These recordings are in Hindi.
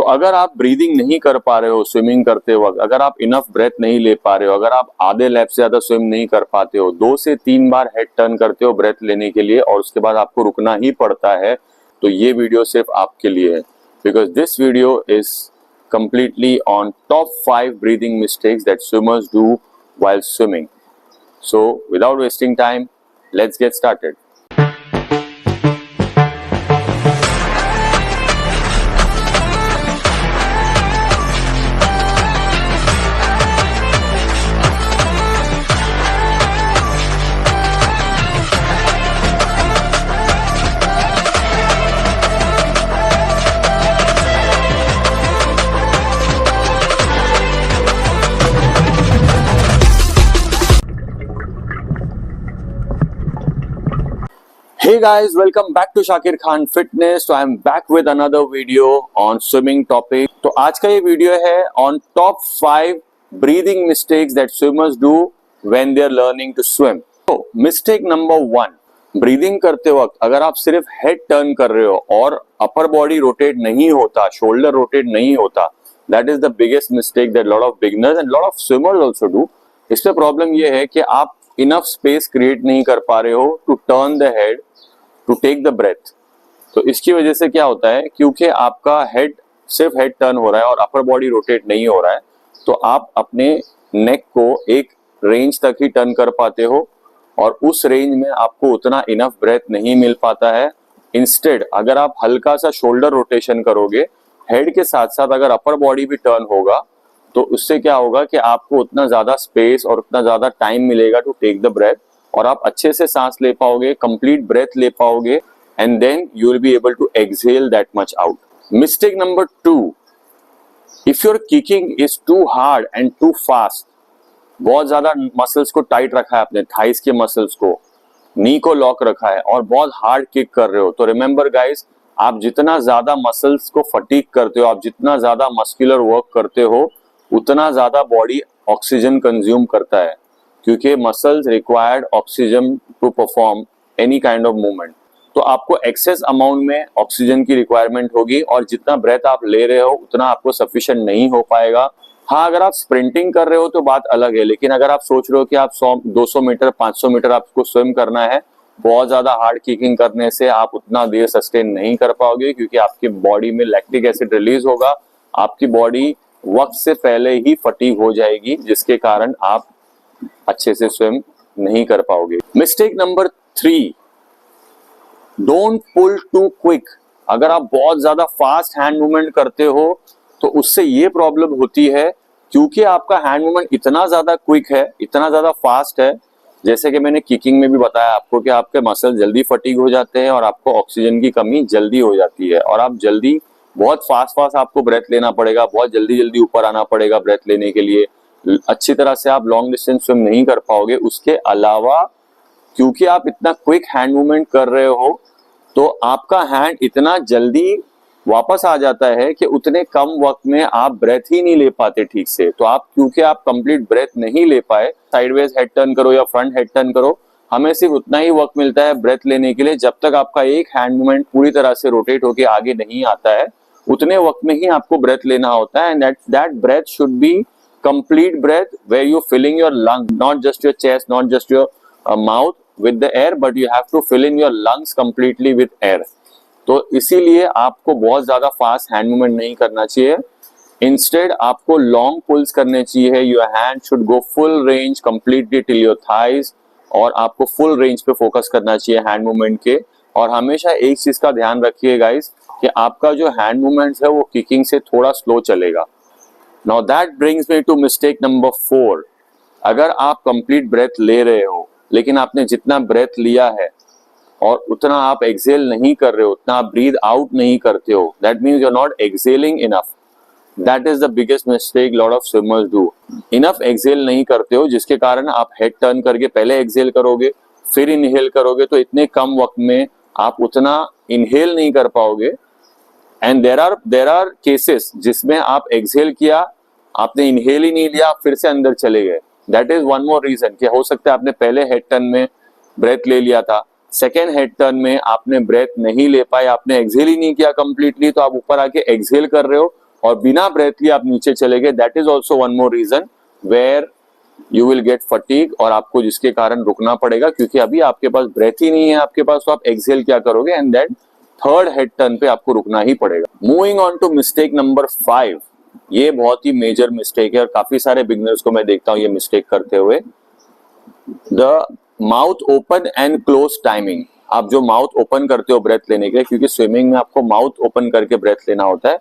तो अगर आप ब्रीदिंग नहीं कर पा रहे हो स्विमिंग करते वक्त, अगर आप इनफ ब्रेथ नहीं ले पा रहे हो, अगर आप आधे लैप से ज्यादा स्विम नहीं कर पाते हो, 2 से 3 बार हेड टर्न करते हो ब्रेथ लेने के लिए और उसके बाद आपको रुकना ही पड़ता है, तो ये वीडियो सिर्फ आपके लिए है। Because this video is completely on top 5 breathing mistakes that swimmers do while swimming. So without wasting time, let's get started. Hey guys, welcome back to Shakir Khan Fitness. So I am back with another video on swimming topic. तो आज का ये वीडियो है on top 5 breathing mistakes that swimmers do when they are learning to swim. तो mistake number 1, breathing करते वक्त अगर आप सिर्फ head turn कर रहे हो और upper body rotate नहीं होता, shoulder rotate नहीं होता, that is the biggest mistake that lot of beginners and lot of swimmers also do. इसमें प्रॉब्लम ये है कि आप इनफ स्पेस क्रिएट नहीं कर पा रहे हो to turn the head to take the breath. तो इसकी वजह से क्या होता है, क्योंकि आपका हेड सिर्फ हेड टर्न हो रहा है और अपर बॉडी रोटेट नहीं हो रहा है, तो आप अपने नेक को एक रेंज तक ही टर्न कर पाते हो और उस रेंज में आपको उतना इनफ ब्रेथ नहीं मिल पाता है। इंस्टेड अगर आप हल्का सा शोल्डर रोटेशन करोगे हेड के साथ साथ, अगर अपर बॉडी भी टर्न होगा, तो उससे क्या होगा कि आपको उतना ज्यादा स्पेस और उतना ज्यादा टाइम मिलेगा टू टेक द ब्रेथ और आप अच्छे से सांस ले पाओगे, कंप्लीट ब्रेथ ले पाओगे and then you will be able to exhale that much out. Mistake number 2, if your kicking is too hard and too fast, बहुत ज्यादा मसल्स को टाइट रखा है आपने, थाइस के मसल्स को, नी को लॉक रखा है और बहुत हार्ड किक कर रहे हो, तो रिमेंबर गाइस, आप जितना ज्यादा मसल्स को फटीग करते हो, आप जितना ज्यादा मस्कुलर वर्क करते हो, उतना ज्यादा बॉडी ऑक्सीजन कंज्यूम करता है, क्योंकि muscles required oxygen to perform any kind of movement. तो आपको एक्सेस अमाउंट में ऑक्सीजन की रिक्वायरमेंट होगी और जितना ब्रेथ आप ले रहे हो उतना आपको सफिशिएंट नहीं हो पाएगा। हाँ, अगर आप स्प्रिंटिंग कर रहे हो तो बात अलग है, लेकिन अगर आप सोच रहे हो कि आप 200 मीटर 500 मीटर आपको स्विम करना है, बहुत ज्यादा हार्ड किकिंग करने से आप उतना देर सस्टेन नहीं कर पाओगे, क्योंकि आपकी बॉडी में लैक्टिक एसिड रिलीज होगा, आपकी बॉडी वक्त से पहले ही फटीग हो जाएगी, जिसके कारण आप अच्छे से स्विम नहीं कर पाओगे। Mistake number 3, don't pull too quick. अगर आप बहुत ज्यादा फास्ट हैंड मूवमेंट करते हो तो उससे ये प्रॉब्लम होती है, क्योंकि आपका हैंड मूवमेंट इतना ज्यादा क्विक है, इतना ज्यादा फास्ट है, जैसे कि मैंने किकिंग में भी बताया आपको कि आपके मसल जल्दी फटीग हो जाते हैं और आपको ऑक्सीजन की कमी जल्दी हो जाती है और आप जल्दी बहुत फास्ट आपको ब्रेथ लेना पड़ेगा, बहुत जल्दी ऊपर आना पड़ेगा ब्रेथ लेने के लिए, अच्छी तरह से आप लॉन्ग डिस्टेंस स्विम नहीं कर पाओगे। उसके अलावा क्योंकि आप इतना क्विक हैंड मूवमेंट कर रहे हो, तो आपका हैंड इतना जल्दी वापस आ जाता है कि उतने कम वक्त में आप ब्रेथ ही नहीं ले पाते ठीक से। तो आप क्योंकि आप कंप्लीट ब्रेथ नहीं ले पाए, साइडवेज हेड टर्न करो या फ्रंट हेड टर्न करो, हमें सिर्फ उतना ही वक्त मिलता है ब्रेथ लेने के लिए जब तक आपका एक हैंड मूवमेंट पूरी तरह से रोटेट होके आगे नहीं आता है, उतने वक्त में ही आपको ब्रेथ लेना होता है। And that breath should be complete breath where you filling your lung, not just your chest, not just your mouth with the air, but you have to fill in your lungs completely with air. तो इसीलिए आपको बहुत ज्यादा फास्ट हैंड मूवमेंट नहीं करना चाहिए, इंस्टेड आपको लॉन्ग पुल्स करने चाहिए। Your hand should go full range completely till your thighs और आपको फुल रेंज पे फोकस करना चाहिए हैंड मूवमेंट के। और हमेशा एक चीज का ध्यान रखिए गाइस कि आपका जो हैंड मूवमेंट्स है वो किकिंग से थोड़ा स्लो चलेगा। Now that brings me to mistake number 4, अगर आप कंप्लीट ब्रेथ ले रहे हो लेकिन आपने जितना ब्रेथ लिया है और उतना आप एक्सहेल नहीं कर रहे हो, उतना आप ब्रीथ आउट नहीं करते हो, that means you are not exhaling enough. That is the biggest mistake lot of swimmers do. Enough exhale नहीं करते हो, जिसके कारण आप हेड टर्न करके पहले एक्सहेल करोगे फिर इनहेल करोगे, तो इतने कम वक्त में आप उतना इनहेल नहीं कर पाओगे। एंड देयर आर केसेस जिसमें आप एक्सहेल किया, आपने इनहेल ही नहीं लिया, फिर से अंदर चले गए। That is one more reason कि हो सकता है आपने पहले हेड टर्न में ब्रेथ ले लिया था, सेकेंड हेड टर्न में आपने ब्रेथ नहीं ले पाए, आपने एक्सहेल ही नहीं किया कंप्लीटली, तो आप ऊपर आके एक्सहेल कर रहे हो, और बिना ब्रेथ लिए आप नीचे चले गए, that is also one more reason where you will get fatigue, और आपको जिसके कारण रुकना पड़ेगा, क्योंकि अभी आपके पास ब्रेथ ही नहीं है आपके पास, तो आप एक्सहेल क्या करोगे, and that third head turn पे आपको रुकना ही पड़ेगा। Moving on to mistake number 5, ये बहुत ही मेजर मिस्टेक है और काफी सारे बिगिनर्स को मैं देखता हूं ये मिस्टेक करते हुए। The mouth open and close timing. आप जो माउथ ओपन करते हो ब्रेथ लेने के लिए, क्योंकि स्विमिंग में आपको माउथ ओपन करके ब्रेथ लेना होता है,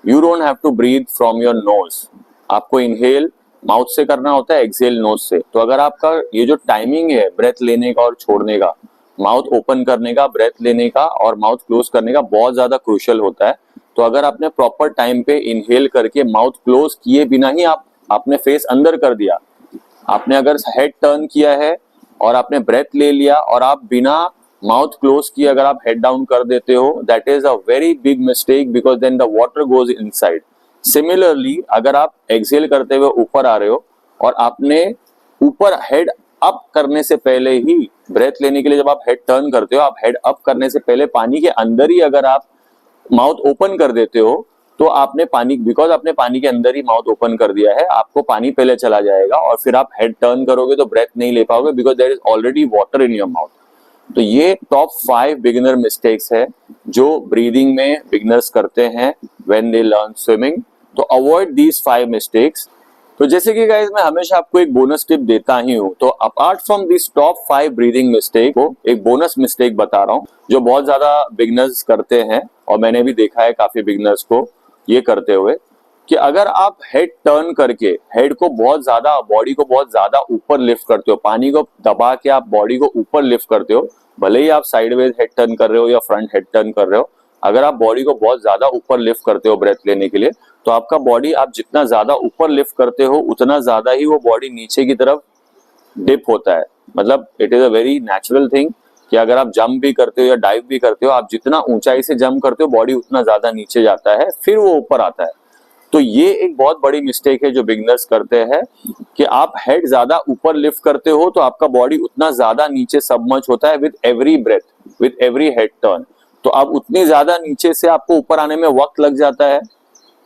you don't have to breathe from your nose, आपको इनहेल माउथ से करना होता है, एक्सहेल नोज से। तो अगर आपका ये जो टाइमिंग है ब्रेथ लेने का और छोड़ने का, माउथ ओपन करने का, ब्रेथ लेने का और माउथ क्लोज करने का, बहुत ज्यादा क्रूशियल होता है। तो अगर आपने प्रॉपर टाइम पे इनहेल करके माउथ क्लोज किए बिना ही आपने फेस अंदर कर दिया, आपने अगर हेड टर्न किया है और आपने ब्रेथ ले लिया और आप बिना माउथ क्लोज किए अगर आप हेड डाउन कर देते हो, that is a very big mistake, because then the water goes inside. Similarly अगर आप एक्सहेल करते हुए ऊपर आ रहे हो और आपने ऊपर हेड अप करने से पहले ही, ब्रेथ लेने के लिए जब आप हेड टर्न करते हो, आप हेड अप करने से पहले पानी के अंदर ही अगर आप माउथ ओपन कर देते हो, तो आपने पानी, बिकॉज आपने पानी के अंदर ही माउथ ओपन कर दिया है, आपको पानी पहले चला जाएगा और फिर आप हेड टर्न करोगे तो ब्रेथ नहीं ले पाओगे, because there is already water in your mouth. तो ये टॉप 5 बिगिनर मिस्टेक्स है जो ब्रीदिंग में बिगिनर्स करते हैं व्हेन दे लर्न स्विमिंग। तो अवॉइड दीज 5 मिस्टेक्स। तो जैसे कि गाइस मैं हमेशा आपको एक बोनस टिप देता ही हूं, तो apart from this top 5 breathing mistake को एक बोनस मिस्टेक बता रहा हूं जो बहुत ज्यादा बिगिनर्स करते हैं, और मैंने भी देखा है काफी बिगिनर्स को ये करते हुए, कि अगर आप हेड टर्न करके हेड को बहुत ज्यादा, बॉडी को बहुत ज्यादा ऊपर लिफ्ट करते हो, पानी को दबा के आप बॉडी को ऊपर लिफ्ट करते हो, भले ही आप साइडवेज हेड टर्न कर रहे हो या फ्रंट हेड टर्न कर रहे हो, अगर आप बॉडी को बहुत ज्यादा ऊपर लिफ्ट करते हो ब्रेथ लेने के लिए, तो आपका बॉडी, आप जितना ज्यादा ऊपर लिफ्ट करते हो उतना ज्यादा ही वो बॉडी नीचे की तरफ डिप होता है। मतलब it is a very natural thing कि अगर आप जंप भी करते हो या डाइव भी करते हो, आप जितना ऊंचाई से जंप करते हो बॉडी उतना ज्यादा नीचे जाता है, फिर वो ऊपर आता है। तो ये एक बहुत बड़ी मिस्टेक है जो बिगिनर्स करते हैं कि आप हेड ज्यादा ऊपर लिफ्ट करते हो तो आपका बॉडी उतना ज्यादा नीचे सबमर्ज होता है with every breath, with every head turn. तो अब उतनी ज्यादा नीचे से आपको ऊपर आने में वक्त लग जाता है,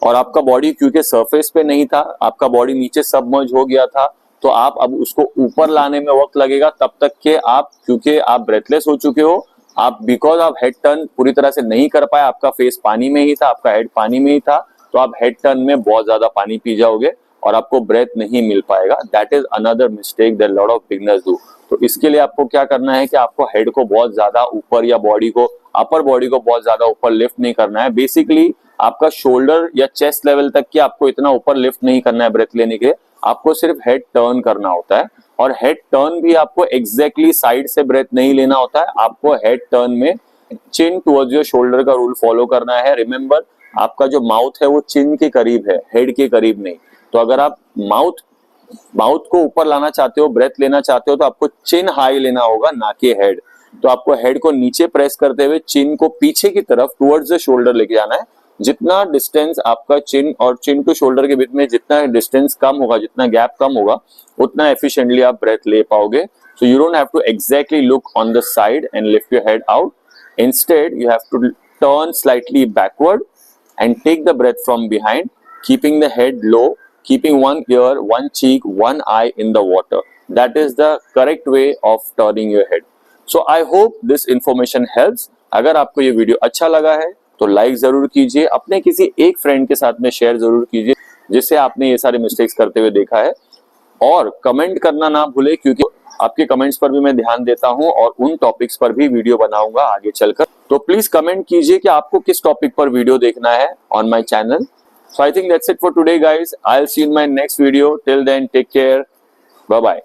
और आपका बॉडी क्योंकि सरफेस पे नहीं था, आपका बॉडी नीचे सबमर्ज हो गया था, तो आप अब उसको ऊपर लाने में वक्त लगेगा तब तक के आप, क्योंकि आप ब्रेथलेस हो चुके हो, आप बिकॉज आप हेड टर्न पूरी तरह से नहीं कर पाए, आपका फेस पानी में ही था, आपका हेड पानी में ही था, तो आप हेड टर्न में बहुत ज्यादा पानी पी जाओगे और आपको ब्रेथ नहीं मिल पाएगा। That is another mistake that lot of beginners do. तो इसके लिए आपको क्या करना है कि आपको हेड को बहुत ज्यादा ऊपर या बॉडी को, अपर बॉडी को बहुत ज्यादा ऊपर लिफ्ट नहीं करना है। बेसिकली आपका शोल्डर या चेस्ट लेवल तक की आपको इतना ऊपर लिफ्ट नहीं करना है ब्रेथ लेने के लिए, आपको सिर्फ हेड टर्न करना होता है। और हेड टर्न भी आपको एग्जैक्टली साइड से ब्रेथ नहीं लेना होता है, आपको हेड टर्न में चिन टुवर्ड्स योर शोल्डर का रूल फॉलो करना है। रिमेंबर, आपका जो माउथ है वो चिन के करीब है, हेड के करीब नहीं। तो अगर आप माउथ को ऊपर लाना चाहते हो, ब्रेथ लेना चाहते हो, तो आपको चिन हाई लेना होगा, ना कि हेड। तो आपको हेड को नीचे प्रेस करते हुए चिन को पीछे की तरफ टुवर्ड्स द शोल्डर लेके जाना है। जितना डिस्टेंस आपका चिन और चिन टू शोल्डर के बीच में जितना डिस्टेंस कम होगा, जितना गैप कम होगा, उतना एफिशिएंटली आप ब्रेथ ले पाओगे। So you don't have to exactly look on the side and lift your head out. Instead you have to turn slightly backward and take the breath from behind, keeping the head low, keeping one ear, one cheek, one eye in the water. That is the correct way of turning your head. So I hope this information helps. अगर आपको ये वीडियो अच्छा लगा है तो लाइक जरूर कीजिए, अपने किसी एक फ्रेंड के साथ में शेयर जरूर कीजिए जिससे आपने ये सारे मिस्टेक्स करते हुए देखा है, और कमेंट करना ना भूले, क्योंकि आपके कमेंट्स पर भी मैं ध्यान देता हूं और उन टॉपिक्स पर भी वीडियो बनाऊंगा आगे चलकर। तो प्लीज कमेंट कीजिए कि आपको किस टॉपिक पर वीडियो देखना है on my channel. So I think that's it for today guys. I will see you in my next video. Till then take care, bye bye.